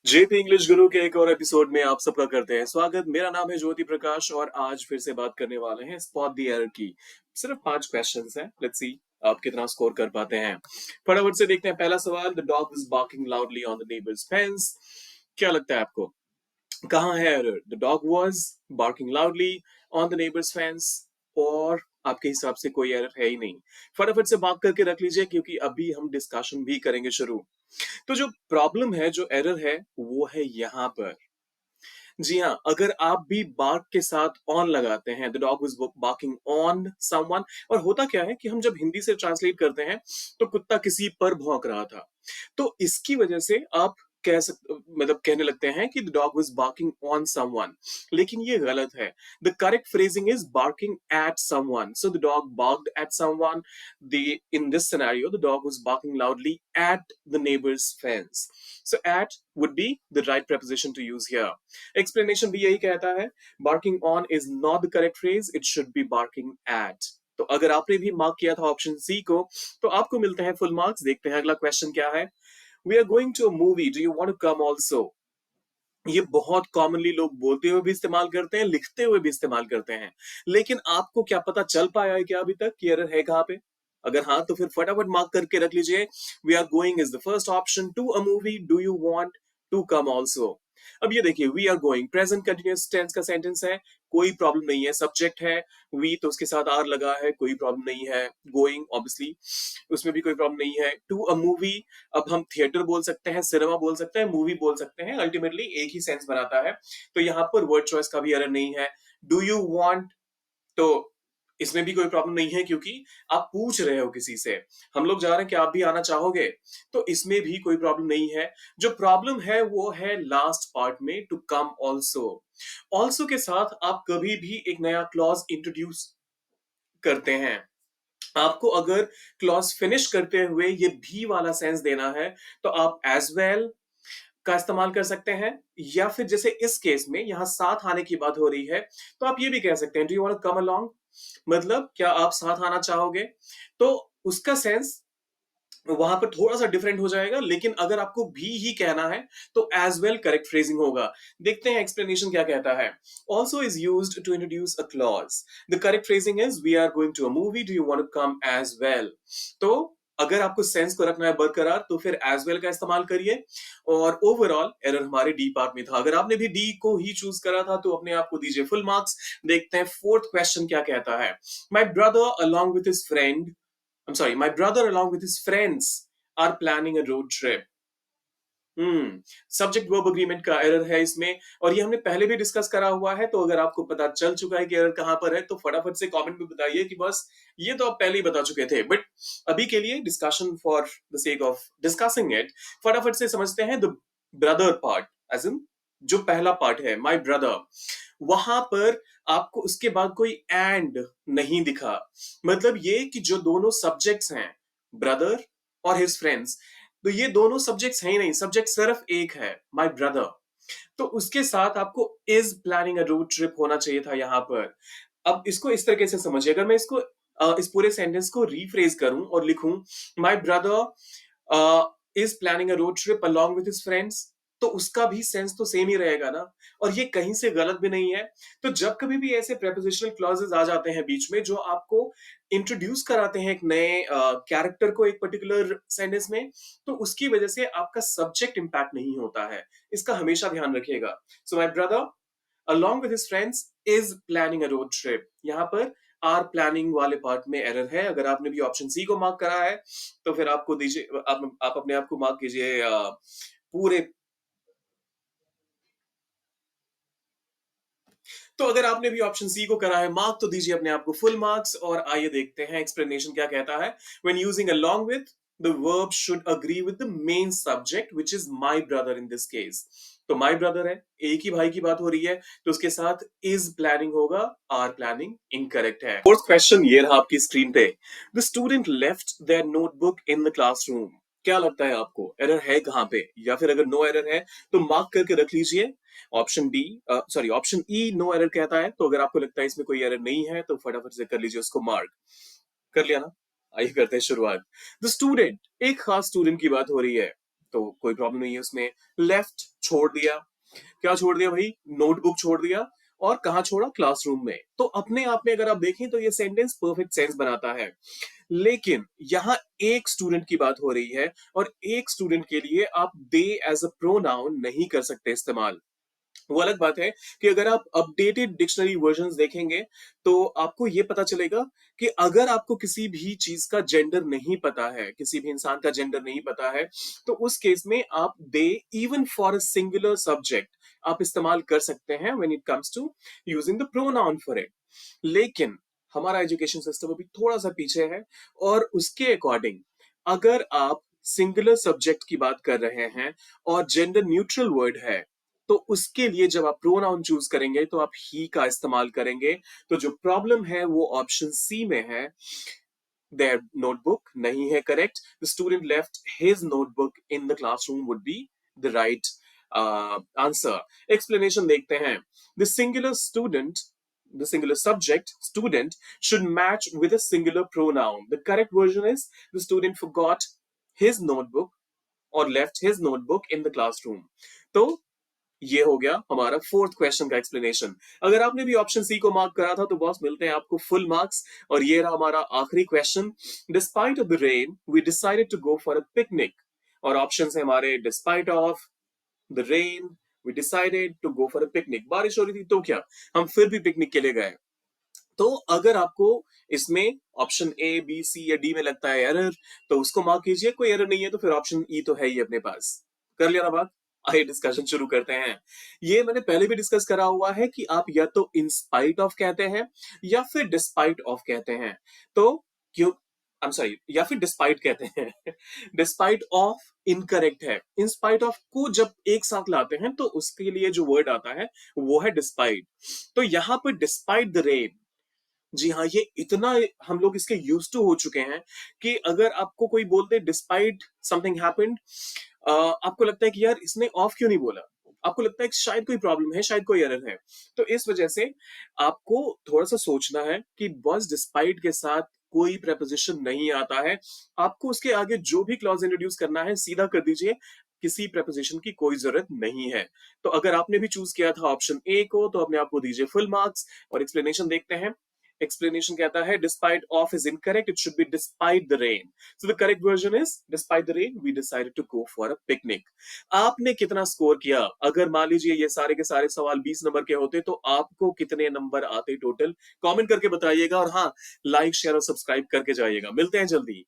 JP English गुरु के एक और एपिसोड में आप सबका करते हैं स्वागत। मेरा नाम है ज्योति प्रकाश और आज फिर से बात करने वाले हैं स्पॉट द एरर की। सिर्फ 5 क्वेश्चंस हैं। लेट्स सी आप कितना स्कोर कर पाते हैं। फटाफट से देखते हैं। पहला सवाल, the dog was barking loudly on the neighbours fence. क्या लगता है आपको, कहाँ है error? The dog was barking loudly on the neighbours fence, और आपके हिसाब से कोई एरर है ही नहीं। फटाफट से मार्क करके रख लीजिए क्योंकि अभी हम डिस्कशन भी करेंगे शुरू। तो जो प्रॉब्लम है, जो एरर है, वो है यहां पर। जी हाँ, अगर आप भी बार्क के साथ ऑन लगाते हैं, the dog was barking on someone, और होता क्या है कि हम जब हिंदी से ट्रांसलेट करते हैं तो कुत्ता किसी पर भौंक रहा था, तो इसकी वजह से आप मतलब कहने लगते हैं कि the dog was barking on someone, लेकिन ये गलत है। The correct phrasing is barking at someone, so the dog barked at someone. The in this scenario the dog was barking loudly at the neighbours fence, so at would be the right preposition to use here. Explanation भी यही कहता है, barking on is not the correct phrase, it should be barking at. तो अगर आपने भी mark किया था ऑप्शन सी को, तो आपको मिलते हैं फुल मार्क्स। देखते हैं अगला क्वेश्चन क्या है। We are going to a movie, do you want to come also. ये बहुत कॉमनली लोग बोलते हुए भी इस्तेमाल करते हैं, लिखते हुए भी इस्तेमाल करते हैं, लेकिन आपको क्या पता चल पाया है क्या अभी तक कि एरर है कहाँ पे? अगर हाँ तो फिर फटाफट मार्क करके रख लीजिए। We are going is the first option, to a movie, do you want to come also. अब ये देखिए, we are going present continuous tense का सेंटेंस है, कोई प्रॉब्लम नहीं है। सब्जेक्ट है वी, तो उसके साथ आर लगा है, कोई प्रॉब्लम नहीं है। गोइंग ऑब्वियसली, उसमें भी कोई प्रॉब्लम नहीं है। टू अ मूवी, अब हम थिएटर बोल सकते हैं, सिनेमा बोल सकते हैं, मूवी बोल सकते हैं, अल्टीमेटली एक ही सेंस बनाता है, तो यहाँ पर वर्ड चॉइस का भी एरर नहीं है। डू यू वांट, तो इसमें भी कोई प्रॉब्लम नहीं है क्योंकि आप पूछ रहे हो किसी से। हम लोग जा रहे हैं कि आप भी आना चाहोगे, तो इसमें भी कोई प्रॉब्लम नहीं है। जो प्रॉब्लम है वो है लास्ट पार्ट में, टू कम ऑल्सो। ऑल्सो के साथ आप कभी भी एक नया क्लॉज इंट्रोड्यूस करते हैं। आपको अगर क्लॉज फिनिश करते हुए ये भी वाला सेंस देना है, तो आप एज वेल का इस्तेमाल कर सकते हैं, या फिर जैसे इस केस में यहां साथ आने की बात हो रही है, तो आप ये भी कह सकते हैं, do you want to come along, मतलब क्या आप साथ आना चाहोगे। तो उसका सेंस वहां पर थोड़ा सा डिफरेंट हो जाएगा, लेकिन अगर आपको भी ही कहना है तो एज वेल करेक्ट फ्रेजिंग होगा। देखते हैं एक्सप्लेनेशन क्या कहता है। Also is used to introduce a clause, the correct phrasing is we are going to a movie, do you want to come as well. तो अगर आपको सेंस को रखना है बरकरार, तो फिर एज वेल का इस्तेमाल करिए। और ओवरऑल एरर हमारे डी पार्ट में था। अगर आपने भी डी को ही चूज करा था तो अपने आप को दीजिए फुल मार्क्स। देखते हैं फोर्थ क्वेश्चन क्या कहता है। My brother along with his friend, my brother along with his friends are planning a road trip. Subject verb agreement का एरर है इसमें, और ये हमने पहले भी डिस्कस करा हुआ है। तो अगर आपको पता चल चुका है कि एरर कहां पर है, तो फटाफट से कमेंट में बताइए कि बस ये तो आप पहले ही बता चुके थे। बट अभी के लिए discussion for the sake of discussing it, फटाफट से समझते हैं the brother part, as in जो पहला पार्ट है माय ब्रदर, वहां पर आपको उसके बाद कोई एंड नहीं दिखा। मतलब ये कि जो दोनों सब्जेक्ट्स हैं, ब्रदर और हिज फ्रेंड्स, तो ये दोनों सब्जेक्ट्स हैं ही नहीं, सब्जेक्ट सिर्फ एक है, माय ब्रदर। तो उसके साथ आपको is planning a road trip होना चाहिए था यहां पर। अब इसको इस तरीके से समझिए, अगर मैं इसको इस पूरे सेंटेंस को रीफ्रेज करूं और लिखूं, my brother is planning a road trip along with his friends, तो उसका भी सेंस तो सेम ही रहेगा ना, और ये कहीं से गलत भी नहीं है। तो जब कभी भी ऐसे प्रेपोजिशनल क्लॉजेस आ जाते हैं बीच में, जो आपको इंट्रोड्यूस कराते हैं एक नए कैरेक्टर को एक पर्टिकुलर सेंटेंस में, तो उसकी वजह से आपका सब्जेक्ट इंपैक्ट नहीं होता है। इसका हमेशा ध्यान रखिएगा। So my brother along with his friends is planning a road trip, यहाँ पर आर प्लानिंग वाले पार्ट में एरर है। अगर आपने भी ऑप्शन सी को मार्क करा है, तो फिर आपको दीजिए, आप अपने आप को मार्क कीजिए पूरे। तो अगर आपने भी ऑप्शन सी को करा है मार्क, तो दीजिए अपने आप को फुल मार्क्स। और आइए देखते हैं एक्सप्लेनेशन क्या कहता है। When using along with, the verb should agree with the main subject which is my brother in this case। तो my brother है, एक ही भाई की बात हो रही है, तो उसके साथ is planning होगा, are planning इनकरेक्ट है। फोर्थ क्वेश्चन ये रहा आपकी स्क्रीन पे। The student left their notebook in the classroom. क्या लगता है आपको, एरर है कहां पे? या फिर अगर नो एरर है तो मार्क करके रख लीजिए। Option D, sorry option E no error कहता है, तो अगर आपको लगता है इसमें कोई एरर नहीं है तो फटाफट से कर लीजिए उसको मार्क। कर लिया ना? आइए करते हैं शुरुआत। द स्टूडेंट, एक खास स्टूडेंट की बात हो रही है, तो कोई प्रॉब्लम नहीं है उसमें। लेफ्ट छोड़ दिया, क्या छोड़ दिया भाई? नोटबुक छोड़ दिया। और कहाँ छोड़ा? क्लासरूम में। तो अपने आप में अगर आप देखें तो ये सेंटेंस परफेक्ट सेंस बनाता है। लेकिन यहां एक स्टूडेंट की बात हो रही है, और एक स्टूडेंट के लिए आप दे एज अ प्रोनाउन नहीं कर सकते इस्तेमाल। वो अलग बात है कि अगर आप अपडेटेड डिक्शनरी वर्जन्स देखेंगे तो आपको ये पता चलेगा कि अगर आपको किसी भी चीज का जेंडर नहीं पता है, किसी भी इंसान का जेंडर नहीं पता है, तो उस केस में आप they even for a singular subject आप इस्तेमाल कर सकते हैं when it comes to using the pronoun for it. लेकिन हमारा एजुकेशन सिस्टम अभी थोड़ा सा पीछे है, और उसके अकॉर्डिंग अगर आप सिंगुलर सब्जेक्ट की बात कर रहे हैं और जेंडर न्यूट्रल वर्ड है, तो उसके लिए जब आप प्रोनाउन चूज करेंगे तो आप ही का इस्तेमाल करेंगे। तो जो प्रॉब्लम है वो ऑप्शन सी में है। देयर नोटबुक नहीं है correct. The student left his notebook in the classroom would be the right answer. Explanation देखते हैं। The singular student, the singular subject student should match with a singular pronoun. The correct version is the student forgot his notebook or left his notebook in the classroom. तो ये हो गया हमारा fourth question का explanation. अगर आपने भी option C को मार्क करा था तो बॉस मिलते हैं आपको फुल मार्क्स। और ये रहा हमारा आखिरी question. Despite of the rain we decided to go for a picnic. और ऑप्शन है हमारे despite of the rain we decided to go for a picnic. बारिश हो रही थी तो क्या, हम फिर भी पिकनिक के लिए गए। तो अगर आपको इसमें ऑप्शन ए बी सी या डी में लगता है एरर, तो उसको मार्क कीजिए। कोई एरर नहीं है तो फिर ऑप्शन ई तो है ही अपने पास। कर लिया ना बात? आइए डिस्कशन शुरू करते हैं। ये मैंने पहले भी डिस्कस करा हुआ है कि आप या तो इंस्पाइट ऑफ कहते हैं या फिर डिस्पाइट ऑफ कहते हैं। तो क्यों, आई एम सॉरी, या फिर डिस्पाइट कहते हैं। डिस्पाइट ऑफ इनकरेक्ट है। इंस्पाइट ऑफ को जब एक साथ लाते हैं तो उसके लिए जो वर्ड आता है वो है डिस्पाइट। तो यहां पर डिस्पाइट द रेन, जी हाँ, ये इतना हम लोग इसके यूज टू हो चुके हैं कि अगर आपको कोई बोलते डिस्पाइट समथिंग हैपेंड, आपको लगता है कि यार इसने ऑफ क्यों नहीं बोला, आपको लगता है कि शायद कोई प्रॉब्लम है, शायद कोई एरर है। तो इस वजह से आपको थोड़ा सा सोचना है कि बस डिस्पाइट के साथ कोई प्रेपोजिशन नहीं आता है। आपको उसके आगे जो भी क्लॉज इंट्रोड्यूस करना है सीधा कर दीजिए, किसी प्रेपोजिशन की कोई जरूरत नहीं है। तो अगर आपने भी चूज किया था ऑप्शन ए को तो अपने आप को दीजिए फुल मार्क्स। और एक्सप्लेनेशन देखते हैं। एक्सप्लेनेशन कहता है despite of is incorrect, it should be despite the rain. So the correct version is despite the rain we decided to go for a picnic. आपने कितना स्कोर किया? अगर मान लीजिए ये सारे के सारे सवाल 20 नंबर के होते तो आपको कितने नंबर आते टोटल? कमेंट करके बताइएगा। और हाँ, लाइक शेयर और सब्सक्राइब करके जाइएगा। मिलते हैं जल्दी।